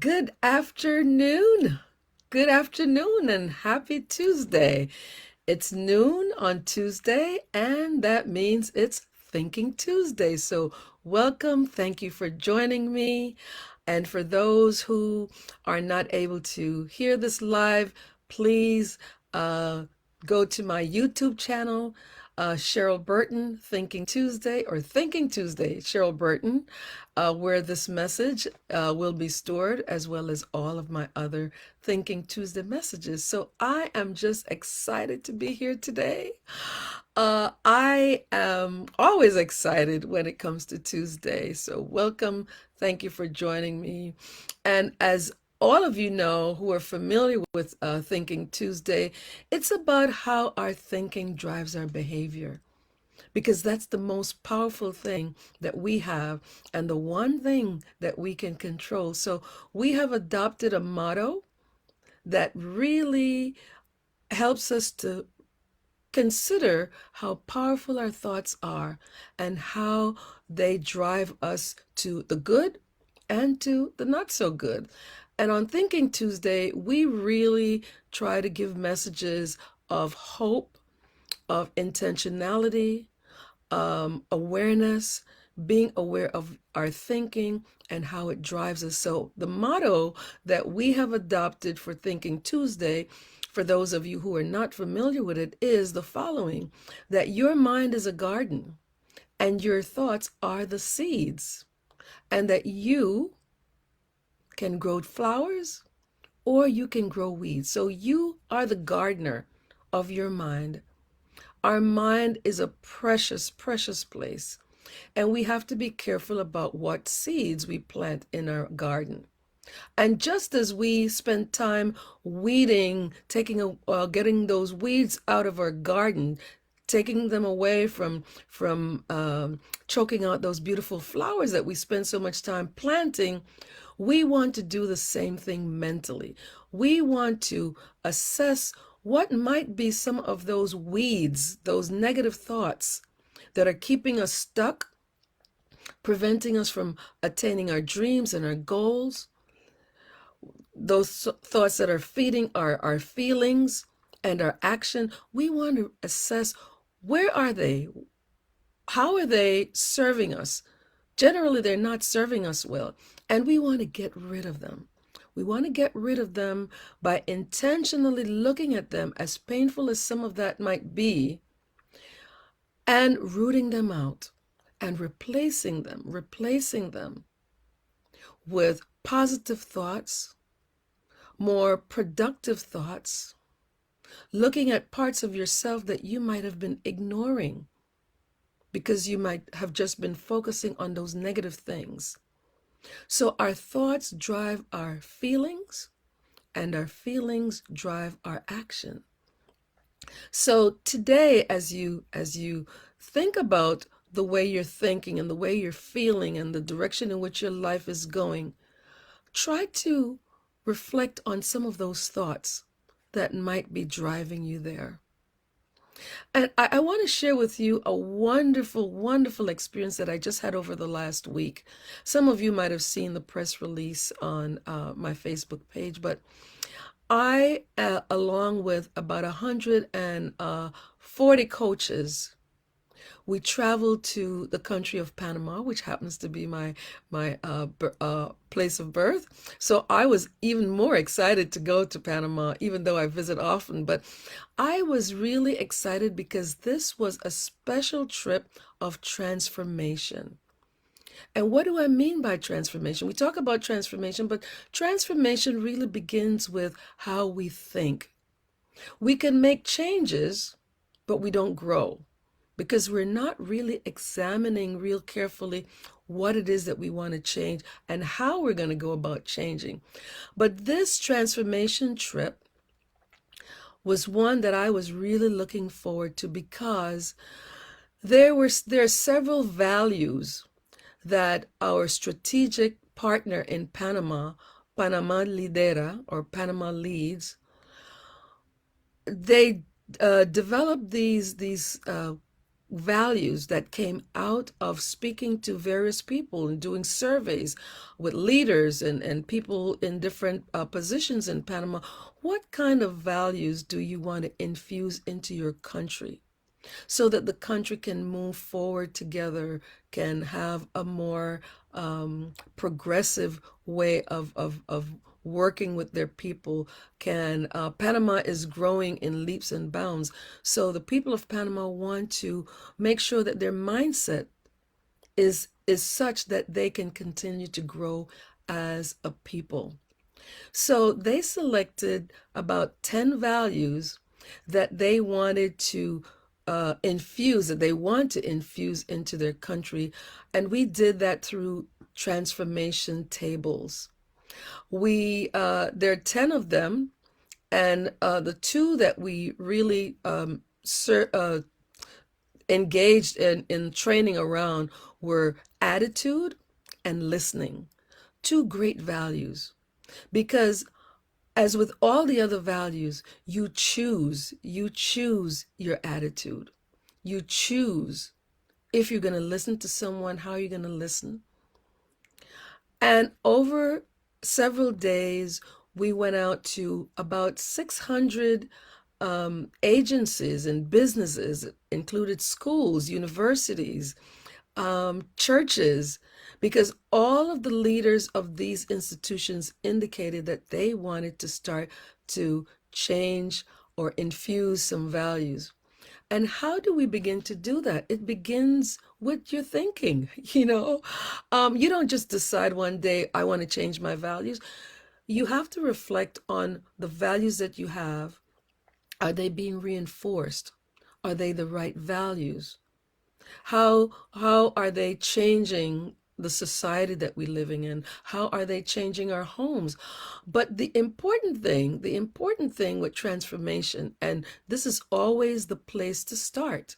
Good afternoon. Good afternoon and happy Tuesday. It's noon on Tuesday, and that means it's Thinking Tuesday. So, welcome. Thank you for joining me. And for those who are not able to hear this live, please uh, go to my YouTube channel, Cheryl Burton, Thinking Tuesday, or Thinking Tuesday, Cheryl Burton, where this message will be stored, as well as all of my other Thinking Tuesday messages. So I am just excited to be here today. I am always excited when it comes to Tuesday. So welcome. Thank you for joining me. And as all of you know who are familiar with Thinking Tuesday, it's about how our thinking drives our behavior, because that's the most powerful thing that we have and the one thing that we can control. So we have adopted a motto that really helps us to consider how powerful our thoughts are and how they drive us to the good and to the not so good. And on Thinking Tuesday, we really try to give messages of hope, of intentionality, awareness, being aware of our thinking and how it drives us. So, the motto that we have adopted for Thinking Tuesday, for those of you who are not familiar with it, is the following: that your mind is a garden and your thoughts are the seeds, and that you can grow flowers or you can grow weeds. So, you are the gardener of your mind. Our mind is a precious, precious place. And we have to be careful about what seeds we plant in our garden. And just as we spend time weeding, getting those weeds out of our garden, taking them away from choking out those beautiful flowers that we spend so much time planting, we want to do the same thing mentally. We want to assess what might be some of those weeds, those negative thoughts that are keeping us stuck, preventing us from attaining our dreams and our goals, those thoughts that are feeding our feelings and our action. We want to assess, where are they? How are they serving us? Generally, they're not serving us well, and we want to get rid of them. We want to get rid of them by intentionally looking at them, as painful as some of that might be, and rooting them out and replacing them with positive thoughts, more productive thoughts, looking at parts of yourself that you might have been ignoring because you might have just been focusing on those negative things. So our thoughts drive our feelings, and our feelings drive our action. So today, as you think about the way you're thinking and the way you're feeling and the direction in which your life is going, try to reflect on some of those thoughts that might be driving you there. And I want to share with you a wonderful, wonderful experience that I just had over the last week. Some of you might have seen the press release on my Facebook page, but I, along with about 140 coaches, we traveled to the country of Panama, which happens to be my place of birth. So I was even more excited to go to Panama, even though I visit often. But I was really excited because this was a special trip of transformation. And what do I mean by transformation? We talk about transformation, but transformation really begins with how we think. We can make changes, but we don't grow because we're not really examining real carefully what it is that we want to change and how we're going to go about changing. But this transformation trip was one that I was really looking forward to, because there are several values that our strategic partner in Panama, Panama Lidera, or Panama Leads, they developed these values that came out of speaking to various people and doing surveys with leaders and people in different positions in Panama. What kind of values do you want to infuse into your country so that the country can move forward together, can have a more progressive way of working with their people? Can Panama is growing in leaps and bounds, so the people of Panama want to make sure that their mindset is such that they can continue to grow as a people. So they selected about 10 values that they wanted to infuse, that they want to infuse into their country. And we did that through transformation tables. There are 10 of them, and the two that we really engaged in training around were attitude and listening. Two great values. Because as with all the other values, you choose your attitude. You choose if you're going to listen to someone, how you're going to listen. And over several days, we went out to about 600 agencies and businesses, included schools, universities, churches, because all of the leaders of these institutions indicated that they wanted to start to change or infuse some values. And how do we begin to do that? It begins with your thinking. You don't just decide one day, I want to change my values. You have to reflect on the values that you have. Are they being reinforced? Are they the right values? How are they changing the society that we're living in? How are they changing our homes? But the important thing with transformation, and this is always the place to start,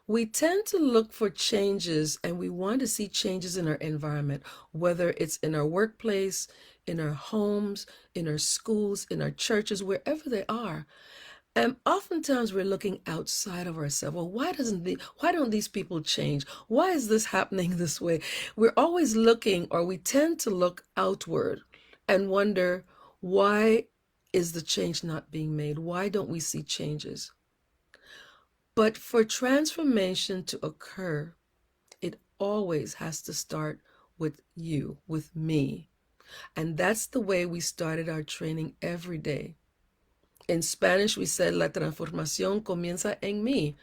we tend to look for changes and we want to see changes in our environment, whether it's in our workplace, in our homes, in our schools, in our churches, wherever they are. And oftentimes we're looking outside of ourselves. Well, why don't these people change? Why is this happening this way? We're always looking, or we tend to look outward and wonder, why is the change not being made? Why don't we see changes? But for transformation to occur, it always has to start with you, with me. And that's the way we started our training every day. In Spanish, we said, La transformación comienza en mí.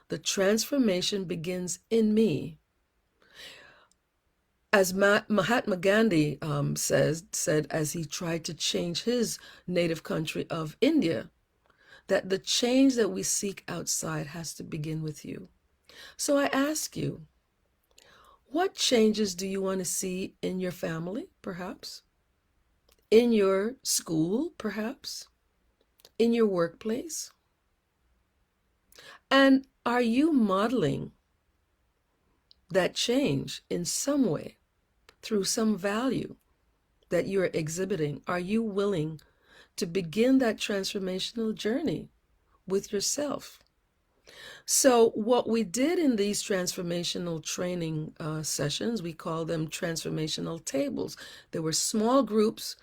The transformation begins in me. As Mahatma Gandhi said as he tried to change his native country of India, that the change that we seek outside has to begin with you. So I ask you, what changes do you want to see in your family, perhaps? In your school, perhaps? In your workplace? And are you modeling that change in some way through some value that you're exhibiting? Are you willing to begin that transformational journey with yourself? So what we did in these transformational training sessions, we call them transformational tables. There were small groups,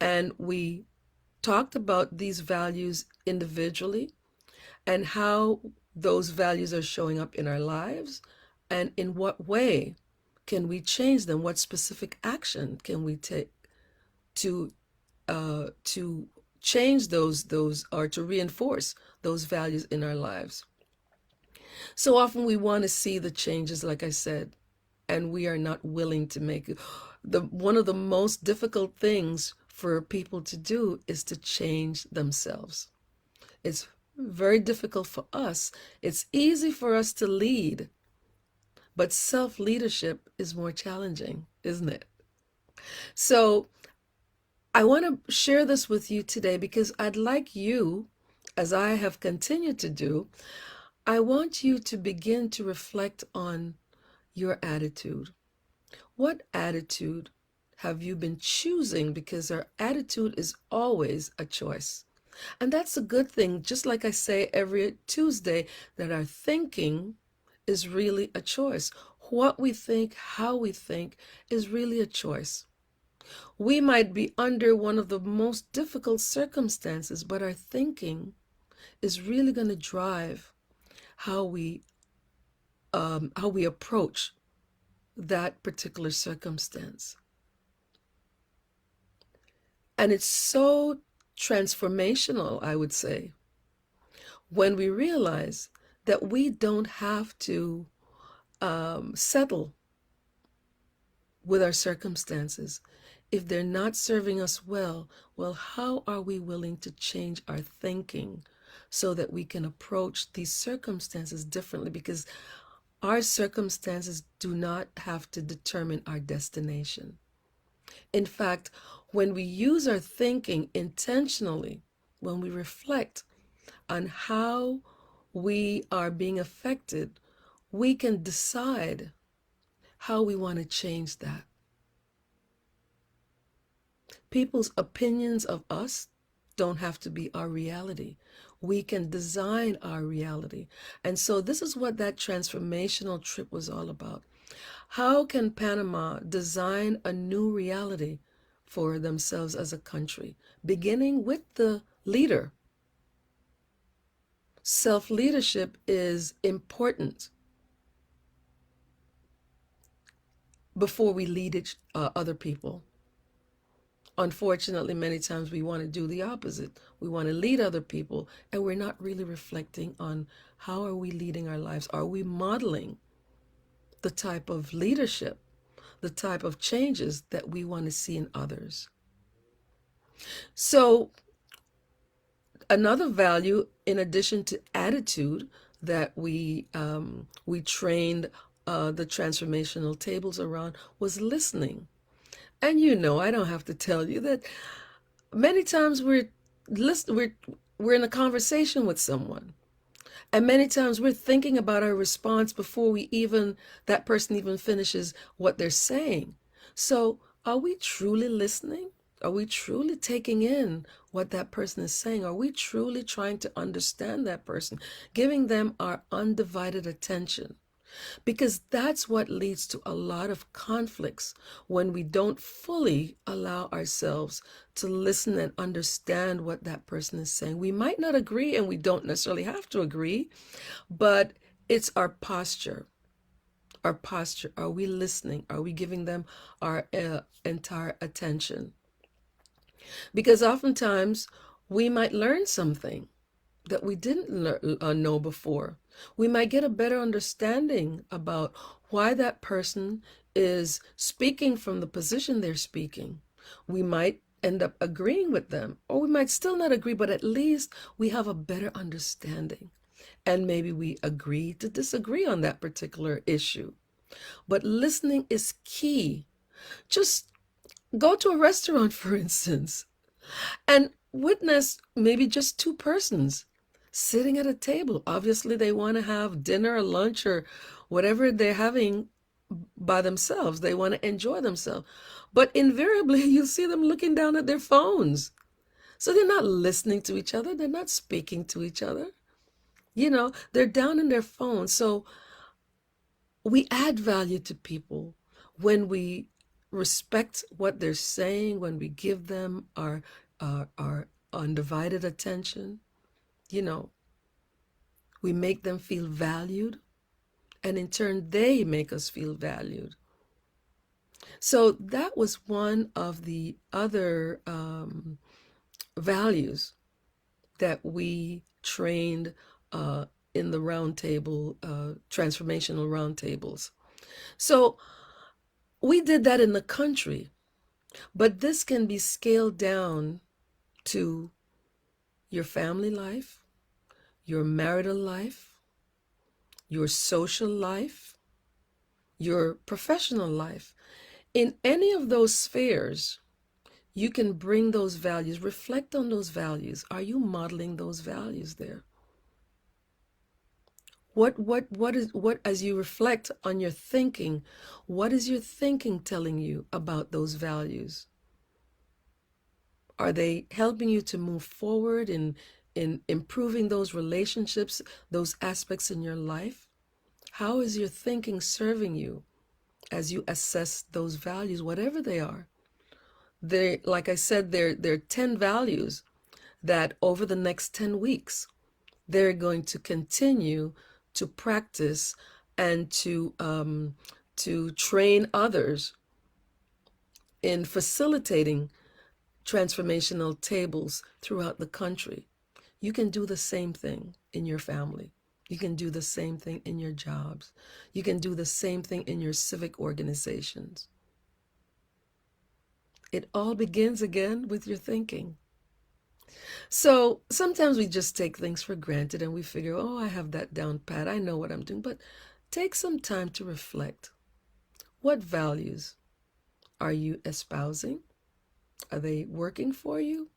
and we talked about these values individually and how those values are showing up in our lives, and in what way can we change them? What specific action can we take to change those or to reinforce those values in our lives? So often we want to see the changes, like I said, and we are not willing to make it. One of the most difficult things for people to do is to change themselves. It's very difficult for us. It's easy for us to lead, but self-leadership is more challenging, isn't it? So I want to share this with you today because I'd like you, as I have continued to do, I want you to begin to reflect on your attitude. What attitude have you been choosing? Because our attitude is always a choice. And that's a good thing. Just like I say every Tuesday, that our thinking is really a choice. What we think, how we think is really a choice. We might be under one of the most difficult circumstances, but our thinking is really going to drive how we approach that particular circumstance. And it's so transformational, I would say, when we realize that we don't have to settle with our circumstances. If they're not serving us well, how are we willing to change our thinking so that we can approach these circumstances differently? Because our circumstances do not have to determine our destination. In fact, when we use our thinking intentionally, when we reflect on how we are being affected, we can decide how we want to change that. People's opinions of us don't have to be our reality. We can design our reality. And so this is what that transformational trip was all about. How can Panama design a new reality for themselves as a country, beginning with the leader? Self-leadership is important before we lead other people. Unfortunately, many times we want to do the opposite. We want to lead other people, and we're not really reflecting on how are we leading our lives? Are we modeling the type of leadership, the type of changes that we want to see in others? So another value, in addition to attitude, that we trained the transformational tables around was listening. And I don't have to tell you that many times we're in a conversation with someone, and many times we're thinking about our response before that person even finishes what they're saying. So are we truly listening? Are we truly taking in what that person is saying? Are we truly trying to understand that person, giving them our undivided attention? Because that's what leads to a lot of conflicts, when we don't fully allow ourselves to listen and understand what that person is saying. We might not agree, and we don't necessarily have to agree, but it's our posture. Our posture. Are we listening? Are we giving them our entire attention? Because oftentimes we might learn something that we didn't know before. We might get a better understanding about why that person is speaking from the position they're speaking. We might end up agreeing with them, or we might still not agree, but at least we have a better understanding. And maybe we agree to disagree on that particular issue. But listening is key. Just go to a restaurant, for instance, and witness maybe just two persons sitting at a table. Obviously, they want to have dinner or lunch or whatever they're having by themselves. They want to enjoy themselves. But invariably, you see them looking down at their phones. So they're not listening to each other. They're not speaking to each other. They're down in their phones. So we add value to people when we respect what they're saying, when we give them our undivided attention. We make them feel valued, and in turn, they make us feel valued. So that was one of the other values that we trained in the roundtable, transformational roundtables. So we did that in the country, but this can be scaled down to your family life, your marital life, your social life, your professional life. In any of those spheres, you can bring those values, reflect on those values. Are you modeling those values there? As you reflect on your thinking, what is your thinking telling you about those values? Are they helping you to move forward in improving those relationships, those aspects in your life? How is your thinking serving you as you assess those values, whatever they are? They, like I said, there are 10 values that over the next 10 weeks, they're going to continue to practice and to train others in facilitating transformational tables throughout the country. You can do the same thing in your family. You can do the same thing in your jobs. You can do the same thing in your civic organizations. It all begins again with your thinking. So sometimes we just take things for granted and we figure, oh, I have that down pat. I know what I'm doing. But take some time to reflect. What values are you espousing? Are they working for you?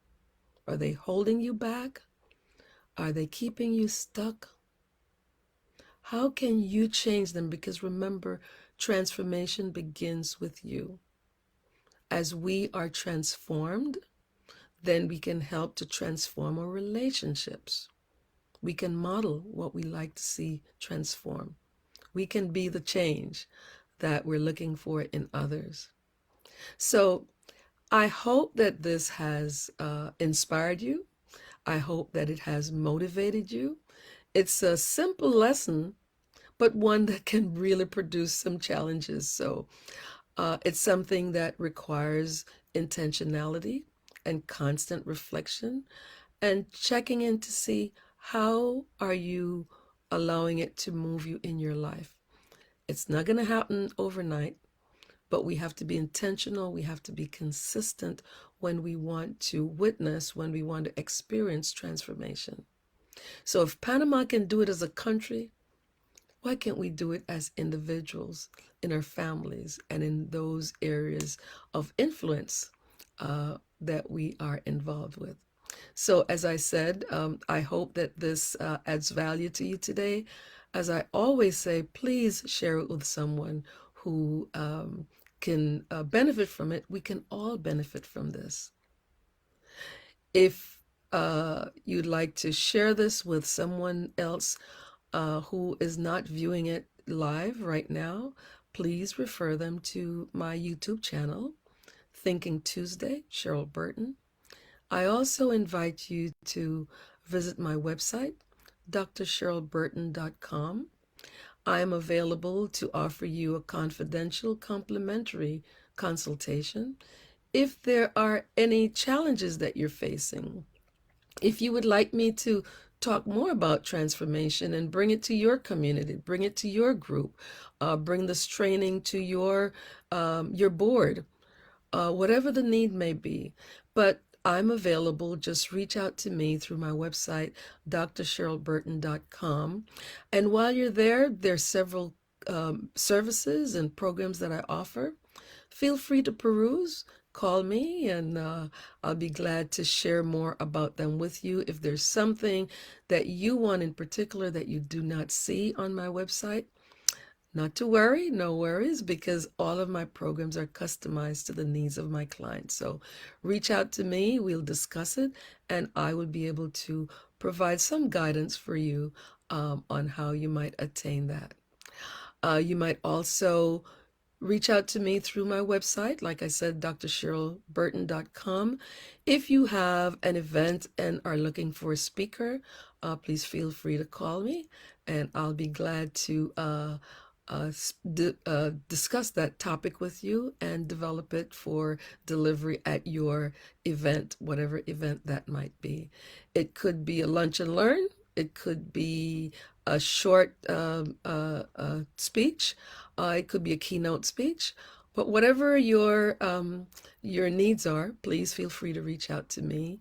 Are they holding you back? Are they keeping you stuck? How can you change them? Because remember, transformation begins with you. As we are transformed, then we can help to transform our relationships. We can model what we like to see transform. We can be the change that we're looking for in others. So I hope that this has inspired you. I hope that it has motivated you. It's a simple lesson, but one that can really produce some challenges. So it's something that requires intentionality and constant reflection and checking in to see how are you allowing it to move you in your life. It's not going to happen overnight, but we have to be intentional. We have to be consistent when we want to witness, when we want to experience transformation. So if Panama can do it as a country, why can't we do it as individuals in our families and in those areas of influence that we are involved with? So as I said, I hope that this adds value to you today. As I always say, please share it with someone who can benefit from it. We can all benefit from this. If you'd like to share this with someone else who is not viewing it live right now, please refer them to my YouTube channel, Thinking Tuesday, Cheryl Burton. I also invite you to visit my website, drcherylburton.com. I am available to offer you a confidential, complimentary consultation if there are any challenges that you're facing. If you would like me to talk more about transformation and bring it to your community, bring it to your group, bring this training to your board, whatever the need may be. But I'm available. Just reach out to me through my website, drcherylburton.com. And while you're there, there's several services and programs that I offer. Feel free to peruse. Call me and I'll be glad to share more about them with you. If there's something that you want in particular that you do not see on my website, not to worry, no worries, because all of my programs are customized to the needs of my clients. So reach out to me, we'll discuss it, and I will be able to provide some guidance for you on how you might attain that. You might also reach out to me through my website, like I said, drcherylburton.com. If you have an event and are looking for a speaker, please feel free to call me, and I'll be glad to discuss that topic with you and develop it for delivery at your event, whatever event that might be. It could be a lunch and learn. It could be a short speech. It could be a keynote speech. But whatever your needs are, please feel free to reach out to me.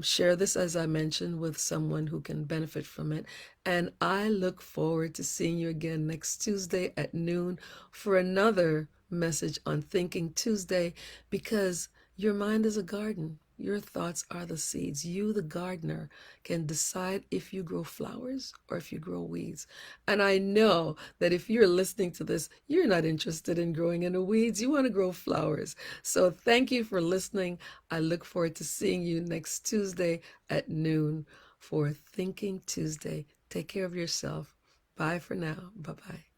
Share this, as I mentioned, with someone who can benefit from it. And I look forward to seeing you again next Tuesday at noon for another message on Thinking Tuesday, because your mind is a garden. Your thoughts are the seeds. You, the gardener, can decide if you grow flowers or if you grow weeds. And I know that if you're listening to this, you're not interested in growing any weeds. You want to grow flowers. So thank you for listening. I look forward to seeing you next Tuesday at noon for Thinking Tuesday. Take care of yourself. Bye for now. Bye-bye.